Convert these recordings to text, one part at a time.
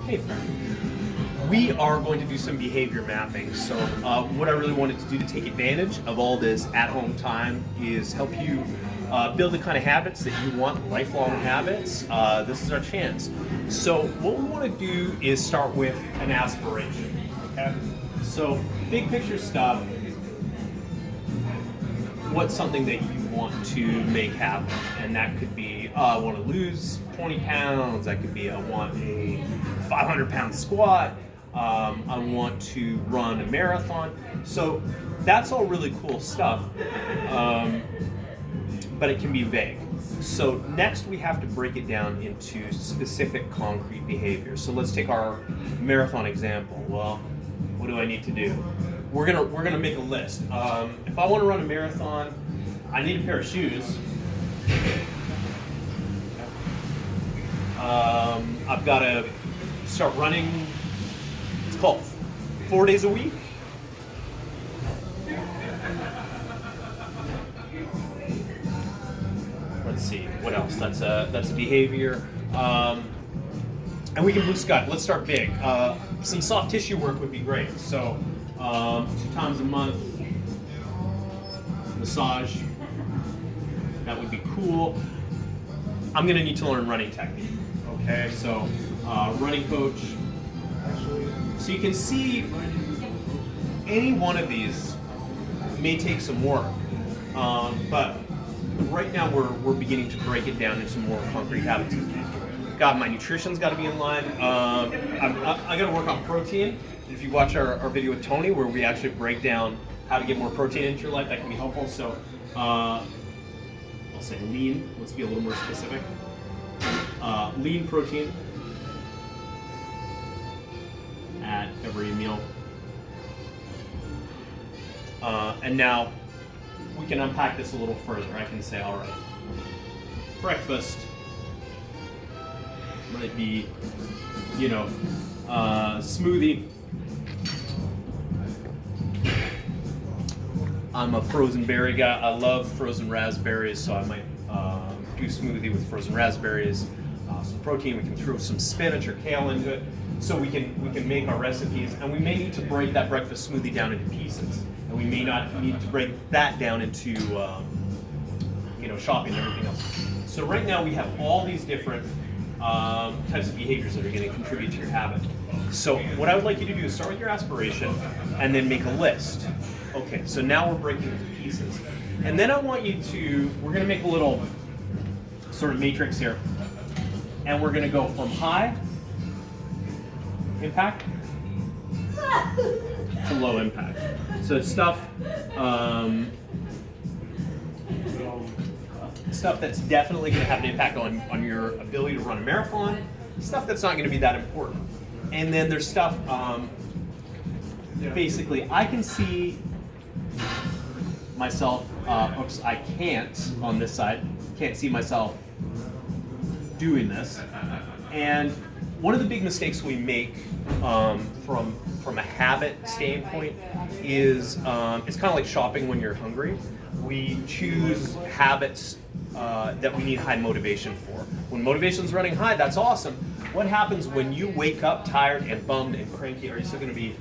Hey, we are going to do some behavior mapping. So what I really wanted to do to take advantage of all this at-home time is help you build the kind of habits that you want, lifelong habits. This is our chance. So what we want to do is start with an aspiration. Okay? So big picture stuff. What's something that you want to make happen? And that could be, I want to lose 20 pounds. That could be, I want a 500-pound squat. I want to run a marathon. So that's all really cool stuff, but it can be vague. So next we have to break it down into specific concrete behaviors. So let's take our marathon example. Well, what do I need to do? We're gonna make a list. If I want to run a marathon, I need a pair of shoes. I've got to start running. It's called 4 days a week. Let's see what else. That's a behavior. And we can blue sky. Let's start big. Some soft tissue work would be great. So 2 times a month, massage. That would be cool. I'm gonna need to learn running technique. Okay, so running coach. So you can see any one of these may take some work, but right now we're beginning to break it down into more concrete habits. God, my nutrition's got to be in line. I got to work on protein. If you watch our video with Tony, where we actually break down how to get more protein into your life, that can be helpful. So I'll say lean. Let's be a little more specific. Lean protein at every meal. And now we can unpack this a little further. I can say, all right, breakfast might be, smoothie. I'm a frozen berry guy. I love frozen raspberries, so I might do smoothie with frozen raspberries. Some protein. We can throw some spinach or kale into it, so we can make our recipes. And we may need to break that breakfast smoothie down into pieces, and we may not need to break that down into shopping and everything else. So right now we have all these different types of behaviors that are going to contribute to your habit. So what I would like you to do is start with your aspiration and then make a list. Okay, so now we're breaking into pieces. And then I want you to, we're going to make a little sort of matrix here. And we're going to go from high impact to low impact. So it's stuff that's definitely going to have an impact on your ability to run a marathon, stuff that's not going to be that important. And then there's stuff, basically, I can see myself, I can't on this side, can't see myself doing this. And one of the big mistakes we make from a habit standpoint is it's kind of like shopping when you're hungry. We choose habits that we need high motivation for. When motivation's running high, that's awesome. What happens when you wake up tired and bummed and cranky? Are you still going to be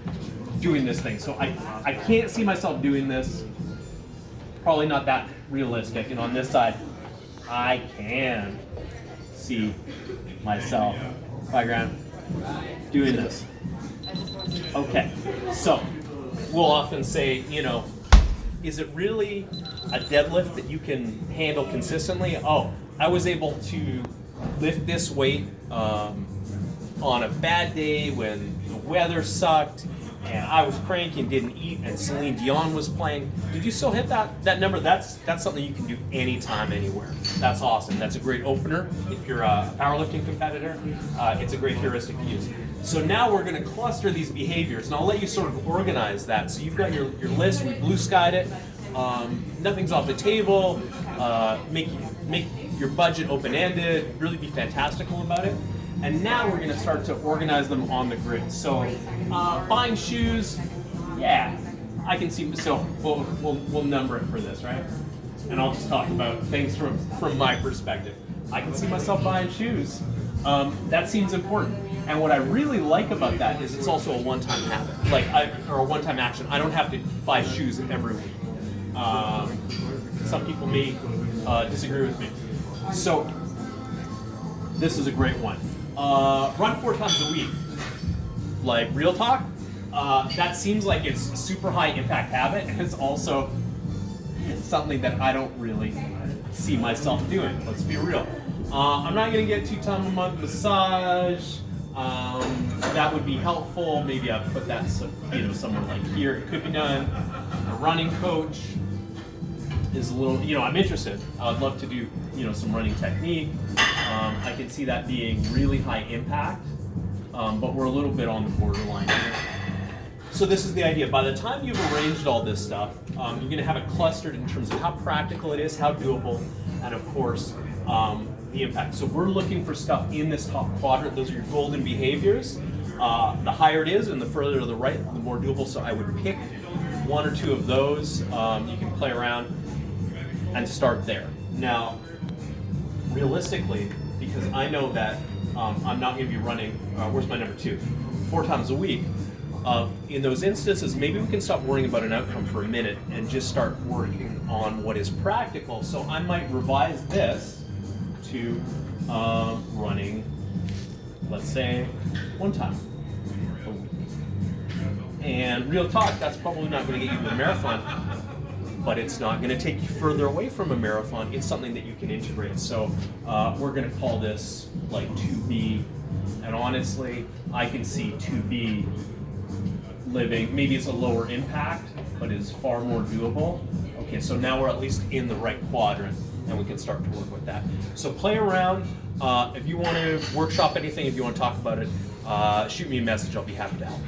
doing this thing? So I can't see myself doing this. Probably not that realistic. And on this side, I can see myself, doing this. Okay, so we'll often say, is it really a deadlift that you can handle consistently? Oh, I was able to lift this weight on a bad day when the weather sucked and I was cranky and didn't eat and Celine Dion was playing. Did you still hit that number? That's something you can do anytime, anywhere. That's awesome. That's a great opener if you're a powerlifting competitor. It's a great heuristic to use. So now we're going to cluster these behaviors, and I'll let you sort of organize that. So you've got your list. We blue skied it. Nothing's off the table. Make your budget open-ended. Really be fantastical about it. And now we're going to start to organize them on the grid. So buying shoes, yeah, I can see. So we'll number it for this, right? And I'll just talk about things from my perspective. I can see myself buying shoes. That seems important. And what I really like about that is it's also a one-time habit, or a one-time action. I don't have to buy shoes every week. Some people may disagree with me. So this is a great one. Run 4 times a week. Like, real talk, that seems like it's a super high impact habit, and it's also something that I don't really see myself doing. Let's be real. I'm not going to get 2 times a month massage. That would be helpful. Maybe I'll put that somewhere like here. It could be done. A running coach is a little, I'm interested. I'd love to do, some running technique. I can see that being really high impact, but we're a little bit on the borderline here. So this is the idea. By the time you've arranged all this stuff, you're going to have it clustered in terms of how practical it is, how doable, and of course, the impact. So we're looking for stuff in this top quadrant. Those are your golden behaviors. The higher it is and the further to the right, the more doable. So I would pick 1 or 2 of those. You can play around and start there. Now, realistically, because I know that I'm not going to be running, where's my number 2? 4 times a week. In those instances, maybe we can stop worrying about an outcome for a minute and just start working on what is practical. So I might revise this to running, let's say, 1 time a week. And real talk, that's probably not going to get you to a marathon, but it's not going to take you further away from a marathon. It's something that you can integrate. So we're going to call this like 2B. And honestly, I can see 2B living, maybe it's a lower impact, but is far more doable. Okay, so now we're at least in the right quadrant, and we can start to work with that. So play around. If you want to workshop anything, if you want to talk about it, shoot me a message. I'll be happy to help.